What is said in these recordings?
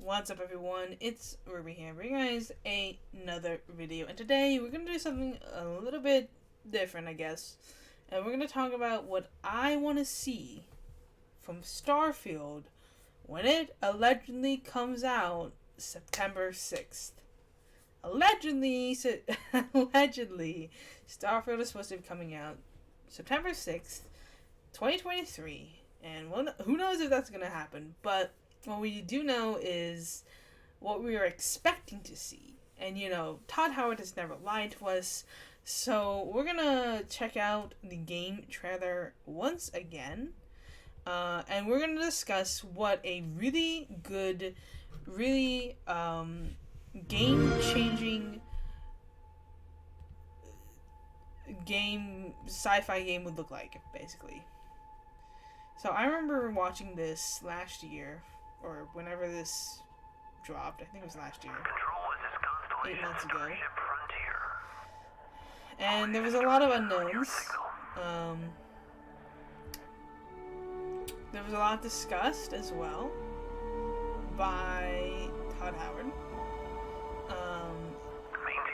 What's up, everyone? It's Ruby here, bringing you guys another video, and today we're going to do something a little bit different, I guess, and we're going to talk about what I want to see from Starfield when it allegedly comes out September 6th. Allegedly, Starfield is supposed to be coming out September 6th, 2023, and who knows if that's going to happen, but what we do know is what we are expecting to see. And, Todd Howard has never lied to us, so we're going to check out the game trailer once again, and we're going to discuss what a really good, really game-changing sci-fi game would look like, basically. So I remember watching this last year, or whenever this dropped. I think it was last year. 8 months ago. And there was a lot of unknowns. There was a lot discussed as well by Todd Howard.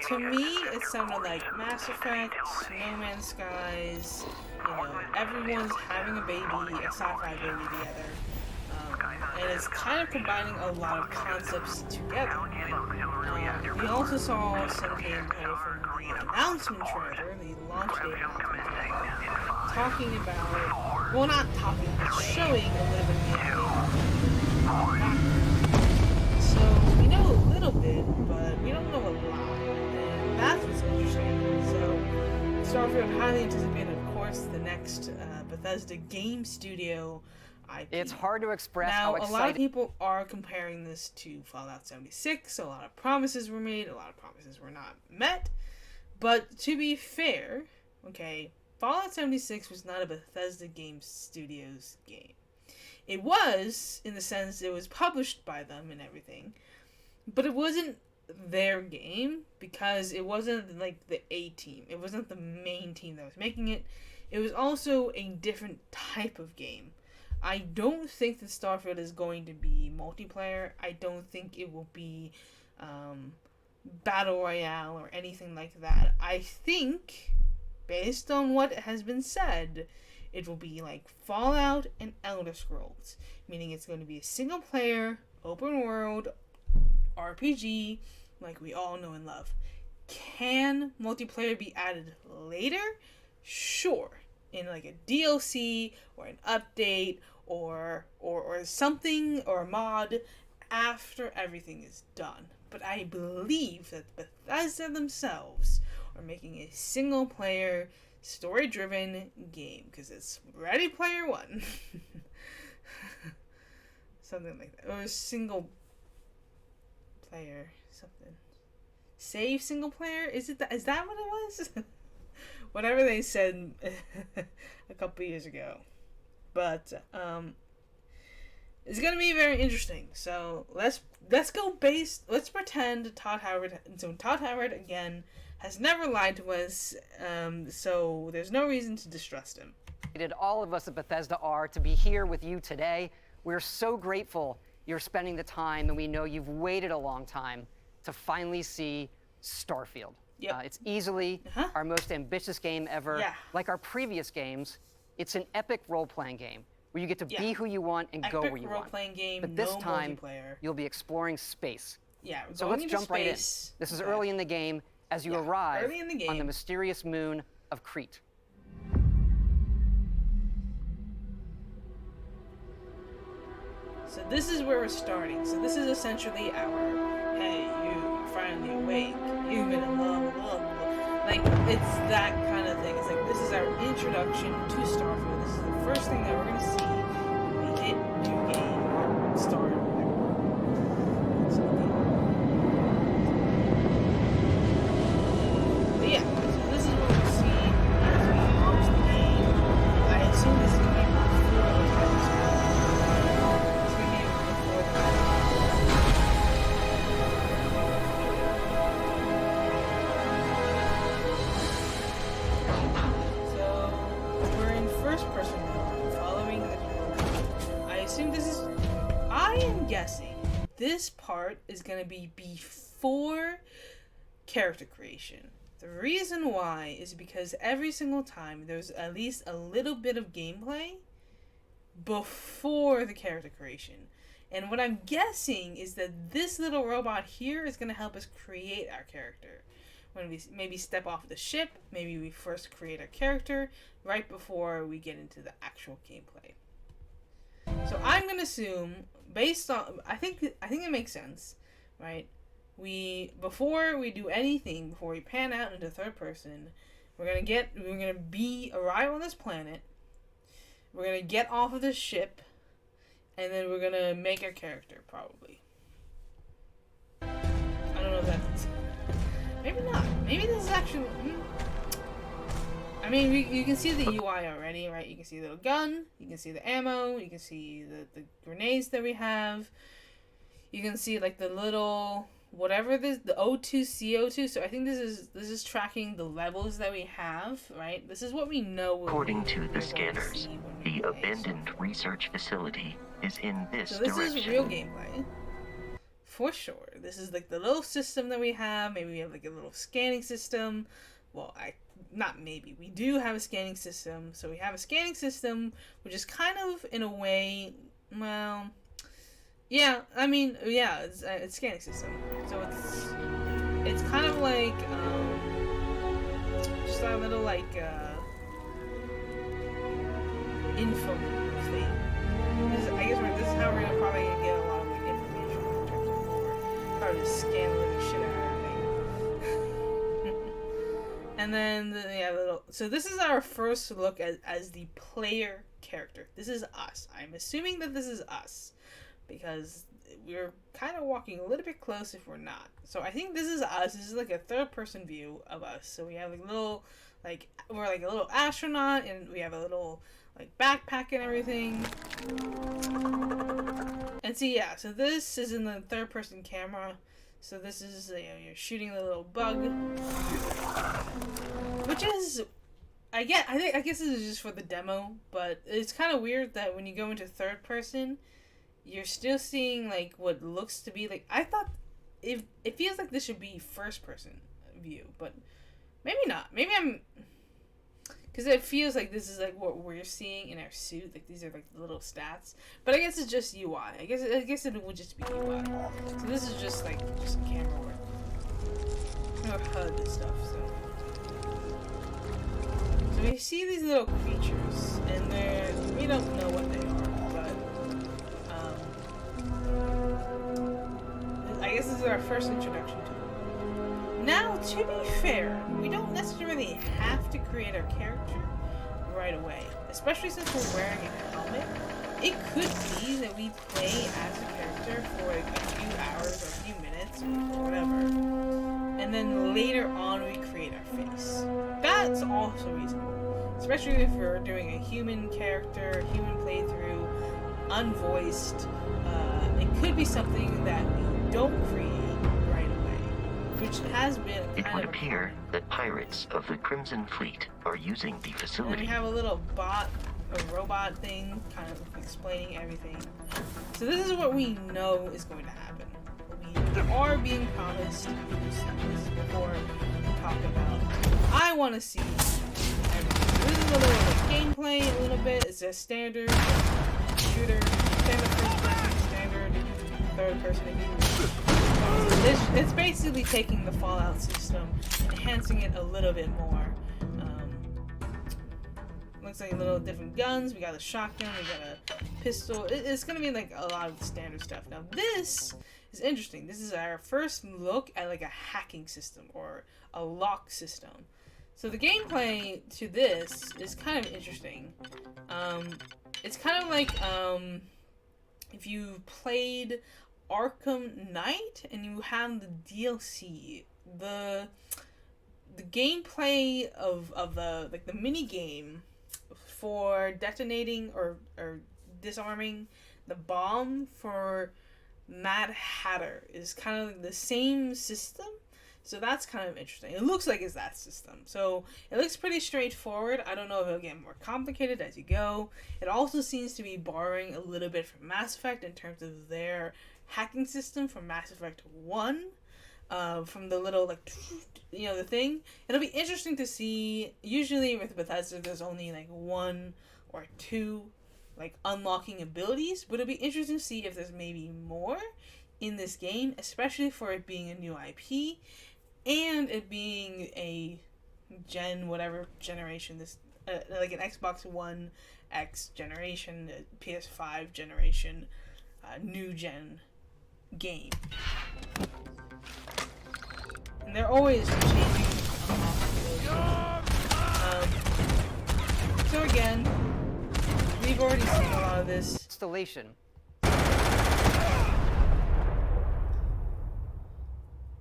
To me, it sounded like Mass Effect, No Man's Skies, everyone's having a baby, a sci-fi baby together. And it's kind of combining a lot of concepts together. We also saw some gameplay from the announcement trailer, the launch date announcement trailer, talking about, well, not talking, but showing a little bit of gameplay. So we know a little bit, but we don't know a lot. And that's what's interesting. So Starfield, highly anticipated, of course, the next Bethesda Game Studio IP. It's hard to express now, how excited. A lot of people are comparing this to Fallout 76. A lot of promises were made. A lot of promises were not met. But to be fair, okay, Fallout 76 was not a Bethesda Game Studios game. It was, in the sense it was published by them and everything, but it wasn't their game because it wasn't like the A team. It wasn't the main team that was making it. It was also a different type of game. I don't think that Starfield is going to be multiplayer. I don't think it will be Battle Royale or anything like that. I think, based on what has been said, it will be like Fallout and Elder Scrolls. Meaning it's going to be a single player, open world, RPG, like we all know and love. Can multiplayer be added later? Sure. In like a DLC or an update or something or a mod after everything is done. But I believe that Bethesda themselves are making a single player story driven game because it's Ready Player One. Something like that. Or a single player something. Save single player? Is that what it was? Whatever they said a couple years ago. But it's gonna be very interesting. So let's pretend Todd Howard. So Todd Howard again has never lied to us. So there's no reason to distrust him. All of us at Bethesda are to be here with you today. We're so grateful you're spending the time, and we know you've waited a long time to finally see Starfield. Yep. It's easily our most ambitious game ever. Yeah. Like our previous games, it's an epic role-playing game where you get to be who you want and go where you want. Epic role-playing game, but this no time, multiplayer. you'll be exploring space. Yeah, so let's jump right in. This is early in the game as you arrive on the mysterious moon of Crete. So this is where we're starting. So this is essentially our, hey, you're finally awake. You've been in love. Like, it's that kind of thing. It's like, this is our introduction to Starfield. This is the first thing that we're going to see when we hit new game start. But yeah, so this is what we'll see as we launch the game. I assume this is going to be before the credits roll. It's going to be before the credits roll. So we're in first person mode, following the this part is going to be before character creation. The reason why is because every single time there's at least a little bit of gameplay before the character creation. And what I'm guessing is that this little robot here is going to help us create our character. When we maybe step off the ship, maybe we first create our character right before we get into the actual gameplay. So I'm going to assume, based on, I think it makes sense, right? Before we do anything, before we pan out into third person, we're gonna arrive on this planet. We're gonna get off of this ship, and then we're gonna make our character, probably. I don't know if that's, maybe not. Maybe this is actually. I mean, you can see the UI already, right? You can see the little gun, you can see the ammo, you can see the grenades that we have. You can see like the little whatever this, the O2 CO2. So I think this is tracking the levels that we have, right? This is what we know. According to the scanners, the abandoned research facility is in this direction. So this is real gameplay, for sure. This is like the little system that we have. Maybe we have like a little scanning system. Well, we do have a scanning system. So we have a scanning system, which is kind of in a way, well. Yeah, I mean, yeah, it's scanning system. So it's kind of like just a little like info thing. This is how we're gonna probably get a lot of like information in terms of lore. Probably just scan the living shit out of everything. And then so this is our first look as the player character. This is us. I'm assuming that this is us, because we're kind of walking a little bit close if we're not. So I think this is us. This is like a third person view of us. So we have like little, like, we're like a little astronaut, and we have a little like backpack and everything. And see, yeah, so this is in the third person camera. So this is, you're shooting the little bug, which is, I guess this is just for the demo, but it's kind of weird that when you go into third person, you're still seeing like what looks to be like, I thought it feels like this should be first person view, but maybe not. Maybe I'm, because it feels like this is like what we're seeing in our suit. Like these are like the little stats, but I guess it's just UI. I guess it would just be UI. So this is just camera work or HUD and stuff. So we see these little creatures, and we don't know what they are. I guess this is our first introduction to them. Now, to be fair, we don't necessarily have to create our character right away, especially since we're wearing a helmet. It could be that we play as a character for like a few hours or a few minutes or whatever, and then later on we create our face. That's also reasonable, especially if we're doing a human character, human playthrough, unvoiced. It could be something that we don't create right away, which has been kind of. It would appear that pirates of the Crimson Fleet are using the facility. And we have a little robot thing, kind of explaining everything. So this is what we know is going to happen. We are being promised before we talk about. I want to see everything. This is a little like, gameplay, a little bit. It's a standard shooter, standard first person, standard third person. It's basically taking the Fallout system, enhancing it a little bit more. Looks like a little different guns. We got a shotgun, we got a pistol. It's gonna be like a lot of the standard stuff. Now this is interesting. This is our first look at like a hacking system or a lock system. So the gameplay to this is kind of interesting. It's kind of like if you played Arkham Knight and you have the DLC, the gameplay of the like the mini game for detonating or disarming the bomb for Mad Hatter is kind of the same system. So that's kind of interesting. It looks like it's that system. So it looks pretty straightforward. I don't know if it'll get more complicated as you go. It also seems to be borrowing a little bit from Mass Effect in terms of their hacking system from Mass Effect 1, from the little, like, the thing. It'll be interesting to see. Usually with Bethesda, there's only, like, 1 or 2, like, unlocking abilities, but it'll be interesting to see if there's maybe more in this game, especially for it being a new IP, and it being a whatever generation, this, like an Xbox One X generation, PS5 generation, new gen game. And they're always changing so again, we've already seen a lot of this. Installation.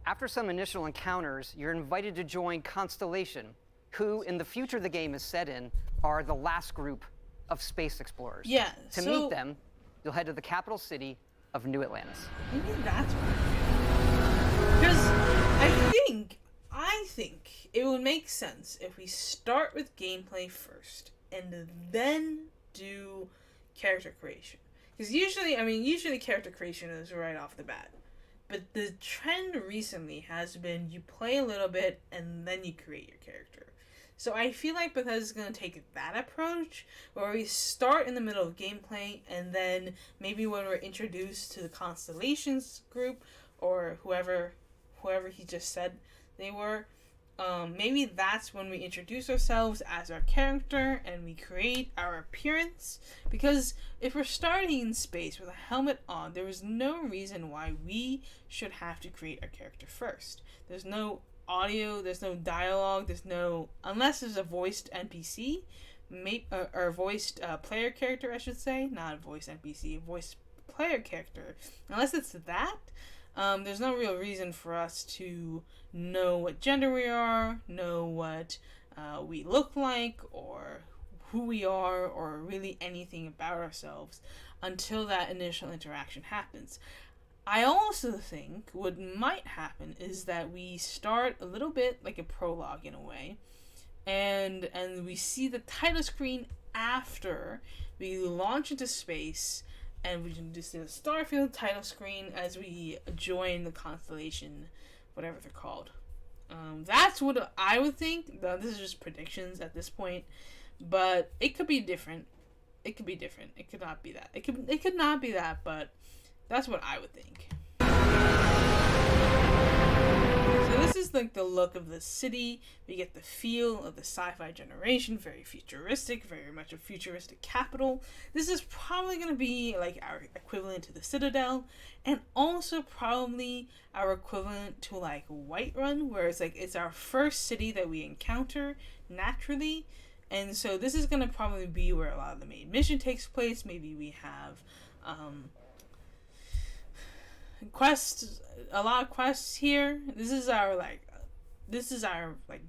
After some initial encounters, you're invited to join Constellation, who, in the future the game is set in, are the last group of space explorers. Yeah, To meet them, you'll head to the capital city of New Atlantis. Maybe that's what because I think it would make sense if we start with gameplay first and then do character creation. Because usually character creation is right off the bat. But the trend recently has been you play a little bit and then you create your character. So I feel like Bethesda's going to take that approach, where we start in the middle of gameplay, and then maybe when we're introduced to the Constellations group, or whoever he just said they were, maybe that's when we introduce ourselves as our character and we create our appearance. Because if we're starting in space with a helmet on, there is no reason why we should have to create our character first. There's no audio, there's no dialogue, unless there's a voiced NPC, or voiced player character, I should say, not a voiced NPC, a voiced player character. Unless it's that, there's no real reason for us to know what gender we are, know what we look like, or who we are, or really anything about ourselves until that initial interaction happens. I also think what might happen is that we start a little bit like a prologue in a way, and we see the title screen after we launch into space, and we can just see the Starfield title screen as we join the Constellation, whatever they're called. That's what I would think. This is just predictions at this point, but it could be different. It could be different. It could not be that. It could not be that, but that's what I would think. So this is like the look of the city. We get the feel of the sci-fi generation, very futuristic, very much a futuristic capital. This is probably going to be like our equivalent to the Citadel, and also probably our equivalent to like Whiterun, where it's like it's our first city that we encounter naturally. And so this is going to probably be where a lot of the main mission takes place. Maybe we have quests, a lot of quests here. This is our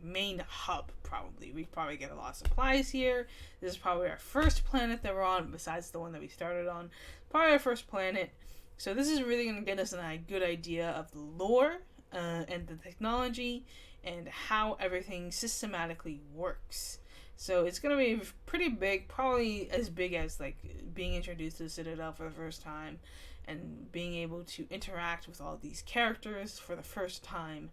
main hub. Probably we probably get a lot of supplies here. This is probably our first planet that we're on, besides the one that we started on. Probably our first planet. So this is really going to get us a good idea of the lore and the technology and how everything systematically works. So it's going to be pretty big, probably as big as like being introduced to the Citadel for the first time and being able to interact with all these characters for the first time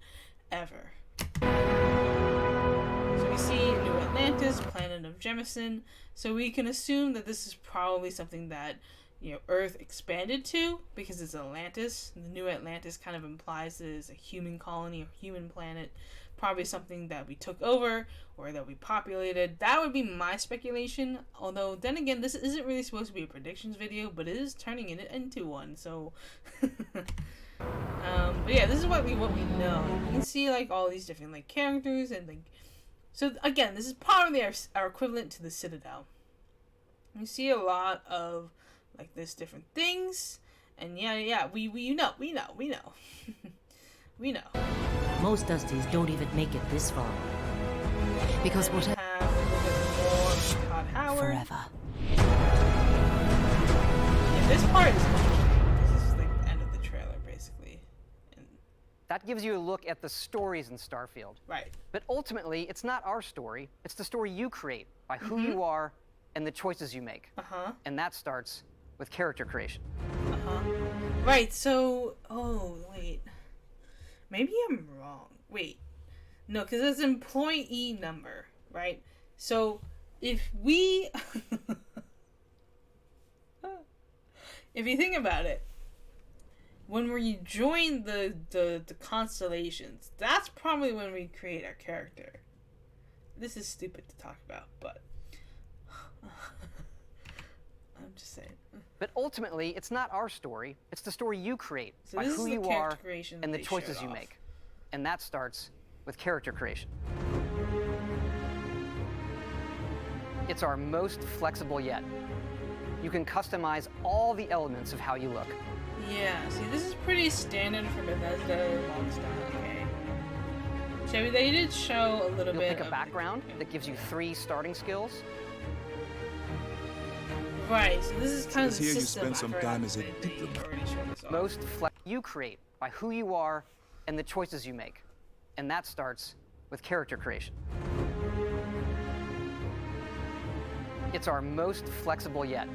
ever. So we see New Atlantis, planet of Jemison. So we can assume that this is probably something that Earth expanded to, because it's Atlantis. The New Atlantis kind of implies that it's a human colony or human planet. Probably something that we took over or that we populated. That would be my speculation. Although, then again, this isn't really supposed to be a predictions video, but it is turning it into one. So, but yeah, this is what we know. You can see like all these different like characters and like. So again, this is probably our equivalent to the Citadel. You see a lot of like this different things, and yeah, we know. We know. Most Dusties don't even make it this far. Because what have a little bit more Todd Howard. Forever. Yeah, this part is cool. This is like the end of the trailer, basically. And That gives you a look at the stories in Starfield. right. But ultimately, it's not our story. It's the story you create by who you are and the choices you make. Uh-huh. And that starts with character creation. Uh-huh. Right, so... Oh, wait. Maybe I'm wrong. Wait. No, because it's employee number, right? So, if we... if you think about it, when we join the constellations, that's probably when we create our character. This is stupid to talk about, but... I'm just saying. But ultimately, it's not our story. It's the story you create So by this who is the you character are creation and the they choices showed you off. make. And that starts with character creation. It's our most flexible yet. You can customize all the elements of how you look. Yeah, see, this is pretty standard for Bethesda long style, okay? So they did show a little You'll bit pick a of background that gives you 3 starting skills. Right, so this is kind of Says the here you system. spend some I forgot time as a they diplomat. already showed us off. Most you create by who you are and the choices you make. And that starts with character creation. It's our most flexible yet.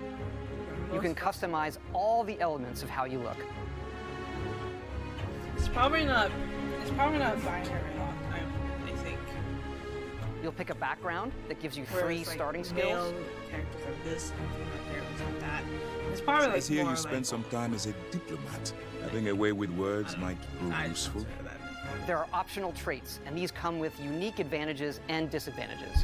You can customize all the elements of how you look. It's probably not binary lock, I think. You'll pick a background that gives you Where 3 it's like starting male skills. characters like this, and female characters like that. It's probably like Says here more you spend like, some time as a diplomat. Having a way with words might prove I useful. consider that. There are optional traits, and these come with unique advantages and disadvantages.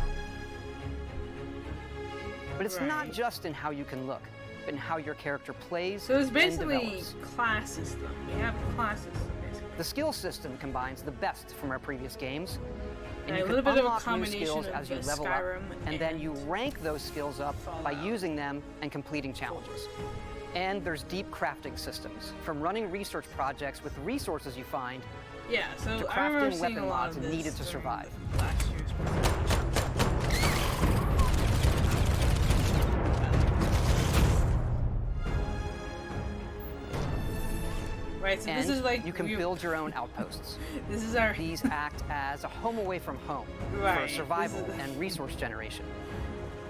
But it's not Right. just in how you can look, but in how your character plays So it's and basically develops. class system. We have classes, basically. The skill system combines the best from our previous games, and Yeah, you a can little bit of a unlock new combination skills of as you the level Skyrim up, and then you and rank those skills up by Fallout. using them and completing challenges. And there's deep crafting systems, from running research projects with resources you find Yeah, so to I remember crafting seeing a weapon lot mods of this needed to during survive. the last year's presentation. Right, so And this is like you can build your own outposts. This is our These act as a home away from home Right, for survival this is- and resource generation.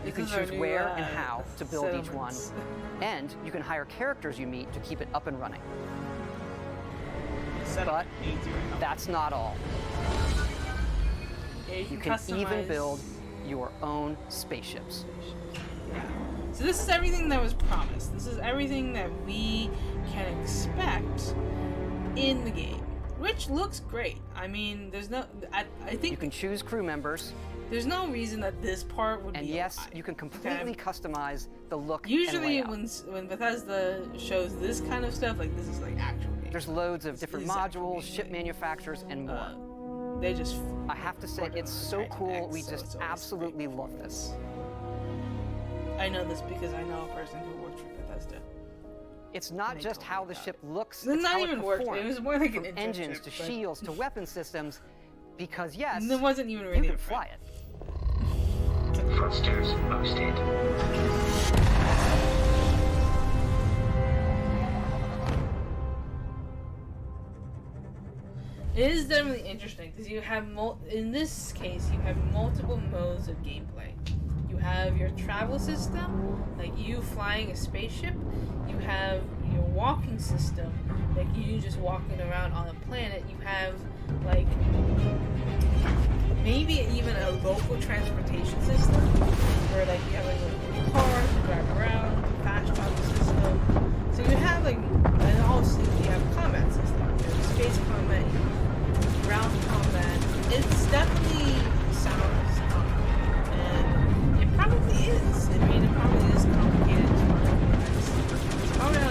You this can is our choose new, where and how to build each one, settlements. and you can hire characters you meet to keep it up and running. But Settlement needs your help. that's not all. Yeah, You can even build your own spaceships. Yeah. So this is everything that was promised. This is everything that we can expect in the game, which looks great. I mean, there's no, I You think can choose crew members, there's no reason that this part would and be yes, a lie. you can completely Okay? customize the look Usually and layout. when Bethesda shows this kind of stuff, like this is like actual game. There's loads of different is actual modules, ship gameplay. manufacturers, and more. They just I have to say, put it it's on so Titan cool. X, We so just it's always absolutely great. love this. I know this because I know a person who works for Bethesda. It's not they just told how me the about ship looks, It's it's not how even it work. performs. It was more like an From internship, engines to but- shields to weapon systems, because yes, And it wasn't even you really can a fly friend. it. Thrusters boosted. It is definitely interesting because you have in this case you have multiple modes of gameplay. You have your travel system, like you flying a spaceship. You have your walking system, like you just walking around on a planet. You have like maybe even a local transportation system where like you have like a little car to drive around, fast travel system. So you have like, and also you have combat system, you have space combat, ground combat. It's definitely sounds complicated, and it probably is. I mean, it probably is complicated as well. It's probably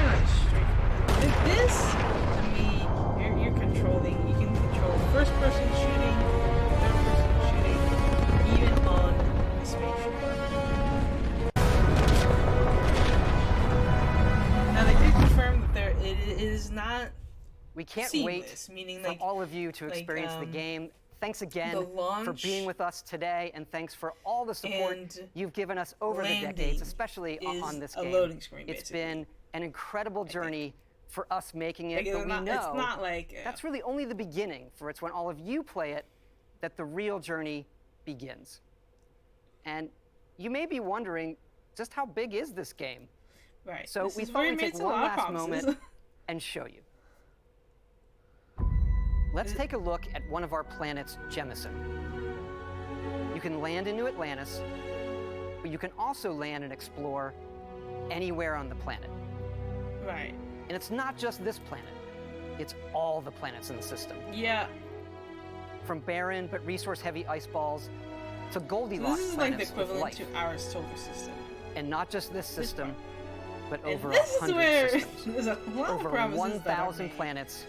not straightforward. With this, to me, you're controlling. You can control first-person shooting, third-person shooting, even on a spaceship. Now they did confirm that it is not. We can't Seamless, wait meaning for like- all of you to like, experience the game. Thanks again the for launch being with us today, and thanks for all the support and you've given us over the decades, landing especially is on this a game. loading screen, It's basically. been an incredible journey for us making it, Like, but we know it's not like that's really only the beginning, for it's when all of you play it that the real journey begins. And you may be wondering, just how big is this game? Right. So This we is thought where he we'd take makes a one lot of last promises. moment and show you. Let's take a look at one of our planets, Jemison. You can land into Atlantis, but you can also land and explore anywhere on the planet. Right. And it's not just this planet. It's all the planets in the system. Yeah. From barren but resource-heavy ice balls to So Goldilocks this is like the planets with equivalent life. to our solar system. And not just this system, but And over this is 100 where systems. there's a lot Over of promises that are 1,000 made. planets,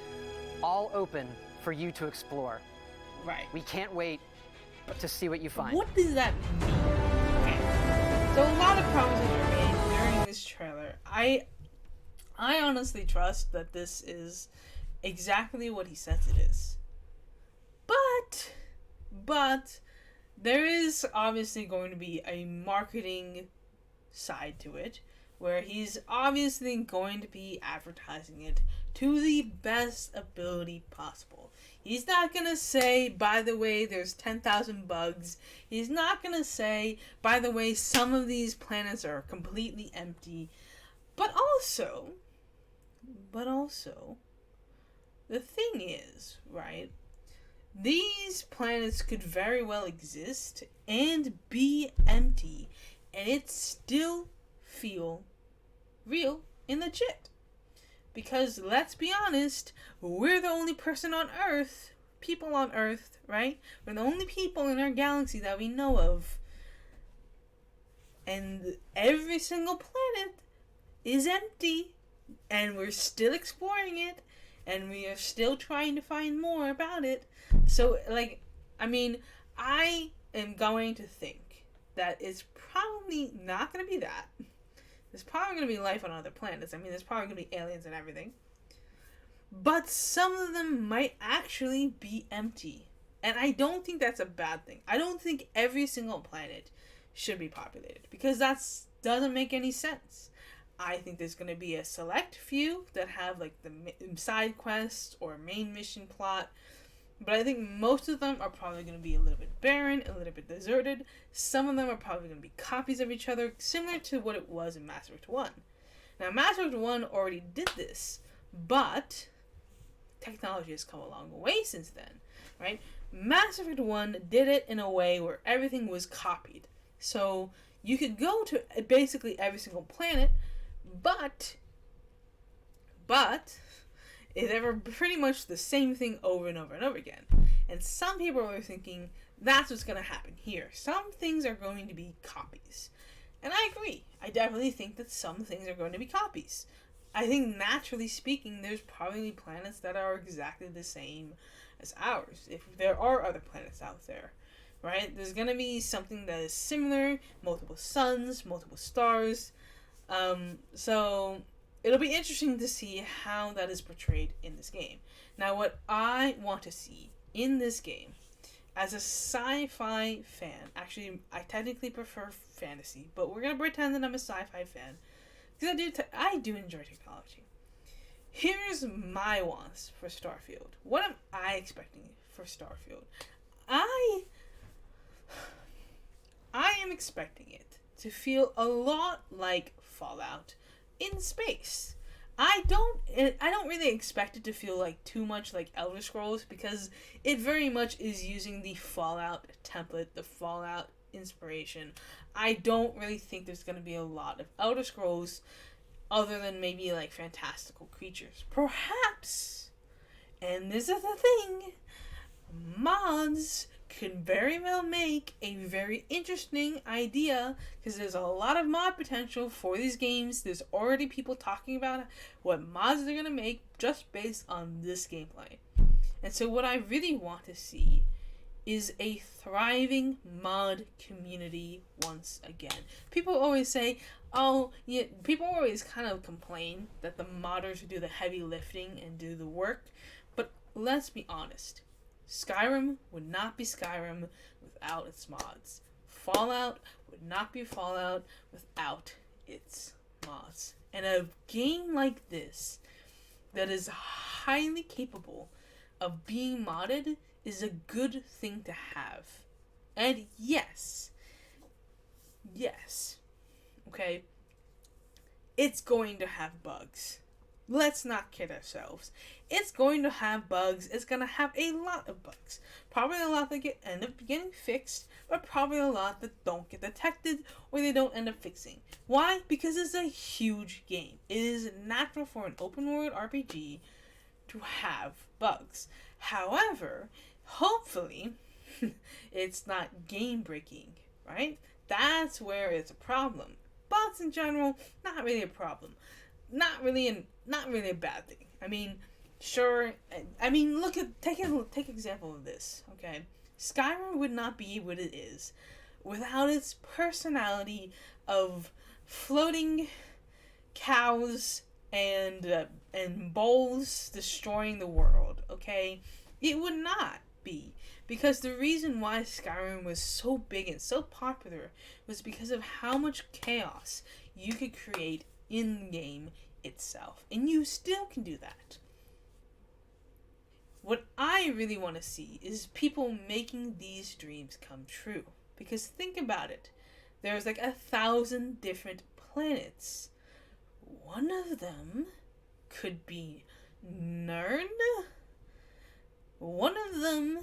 all open for you to explore. Right. We can't wait to see what you find. What does that mean? Okay. So a lot of promises were made during this trailer. I honestly trust that this is exactly what he says it is. But there is obviously going to be a marketing side to it, where he's obviously going to be advertising it to the best ability possible. He's not going to say, by the way, there's 10,000 bugs. He's not going to say, by the way, some of these planets are completely empty. But also, the thing is, right, these planets could very well exist and be empty, and it still feel real and legit. Because let's be honest, we're the only people on Earth, right? We're the only people in our galaxy that we know of. And every single planet is empty, and we're still exploring it, and we are still trying to find more about it. So, I am going to think that it's probably not going to be that. There's probably going to be life on other planets. There's probably going to be aliens and everything. But some of them might actually be empty. And I don't think that's a bad thing. I don't think every single planet should be populated, because that doesn't make any sense. I think there's going to be a select few that have the side quest or main mission plot. But I think most of them are probably going to be a little bit barren, a little bit deserted. Some of them are probably going to be copies of each other, similar to what it was in Mass Effect 1. Now, Mass Effect 1 already did this, but technology has come a long way since then, right? Mass Effect 1 did it in a way where everything was copied. So you could go to basically every single planet, but they were pretty much the same thing over and over and over again. And some people are thinking that's what's going to happen here. Some things are going to be copies. And I agree. I definitely think that some things are going to be copies. I think naturally speaking, there's probably planets that are exactly the same as ours, if there are other planets out there, right? There's going to be something that is similar, multiple suns, multiple stars. So it'll be interesting to see how that is portrayed in this game. Now, what I want to see in this game, as a sci-fi fan, actually, I technically prefer fantasy, but we're going to pretend that I'm a sci-fi fan, because I do enjoy technology. Here's my wants for Starfield. What am I expecting for Starfield? I am expecting it to feel a lot like Fallout in space. I don't really expect it to feel too much like Elder Scrolls, because it very much is using the Fallout template, the Fallout inspiration. I don't really think there's going to be a lot of Elder Scrolls other than maybe fantastical creatures. Perhaps, and this is the thing, mods could very well make a very interesting idea, because there's a lot of mod potential for these games. There's already people talking about what mods they're going to make just based on this gameplay. And so what I really want to see is a thriving mod community once again. People always say, people always kind of complain that the modders do the heavy lifting and do the work, but let's be honest. Skyrim would not be Skyrim without its mods. Fallout would not be Fallout without its mods. And a game like this, that is highly capable of being modded, is a good thing to have. And yes, okay, it's going to have bugs. Let's not kid ourselves. It's going to have bugs. It's going to have a lot of bugs. Probably a lot that end up getting fixed, but probably a lot that don't get detected or they don't end up fixing. Why? Because it's a huge game. It is natural for an open world RPG to have bugs. However, hopefully, it's not game breaking, right? That's where it's a problem. Bugs in general, not really a problem. Not really a bad thing. I mean, sure. I mean, take example of this. Okay, Skyrim would not be what it is without its personality of floating cows and bowls destroying the world. Okay, it would not be, because the reason why Skyrim was so big and so popular was because of how much chaos you could create in the game itself, and you still can do that. What I really want to see is people making these dreams come true, because think about it, there's like 1,000 different planets. One of them could be Nern. One of them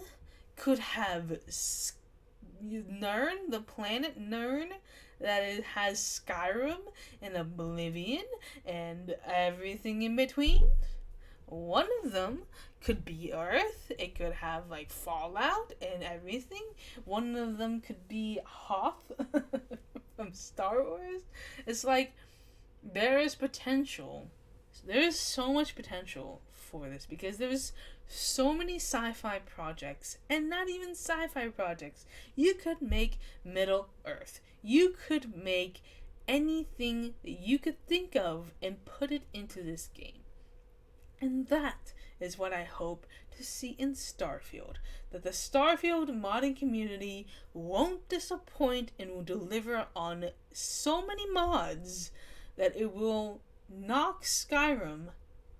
could have Nern, the planet Nern, that it has Skyrim and Oblivion and everything in between. One of them could be Earth. It could have like Fallout and everything. One of them could be Hoth from Star Wars. It's like there is potential. There is so much potential for this, because there's so many sci-fi projects, and not even sci-fi projects. You could make Middle Earth. You could make anything that you could think of and put it into this game. And that is what I hope to see in Starfield. That the Starfield modding community won't disappoint and will deliver on so many mods that it will knock Skyrim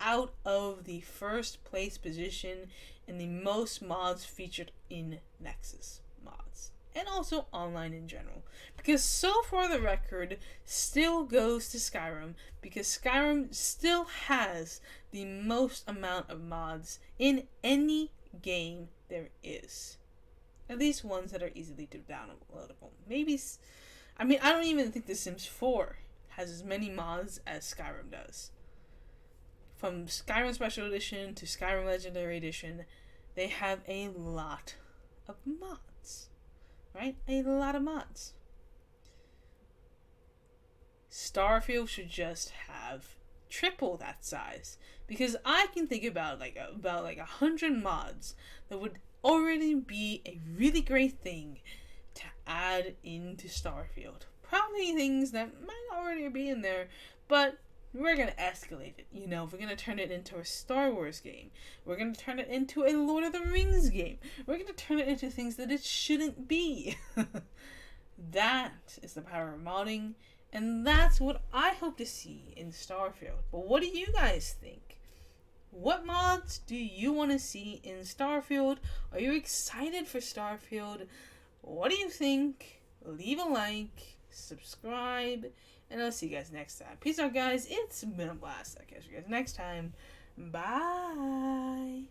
out of the first place position in the most mods featured in Nexus mods, and also online in general, because so far the record still goes to Skyrim, because Skyrim still has the most amount of mods in any game there is, at least ones that are easily downloadable. Maybe, I mean, I don't even think The Sims 4 has as many mods as Skyrim does. From Skyrim Special Edition to Skyrim Legendary Edition, they have a lot of mods, right? A lot of mods. Starfield should just have triple that size, because I can think about like 100 mods that would already be a really great thing to add into Starfield. Probably things that might already be in there, but we're going to escalate it. You know, we're going to turn it into a Star Wars game. We're going to turn it into a Lord of the Rings game. We're going to turn it into things that it shouldn't be. That is the power of modding, and that's what I hope to see in Starfield. But what do you guys think? What mods do you want to see in Starfield? Are you excited for Starfield? What do you think? Leave a like, subscribe, and I'll see you guys next time. Peace out, guys. It's been a blast. I'll catch you guys next time. Bye.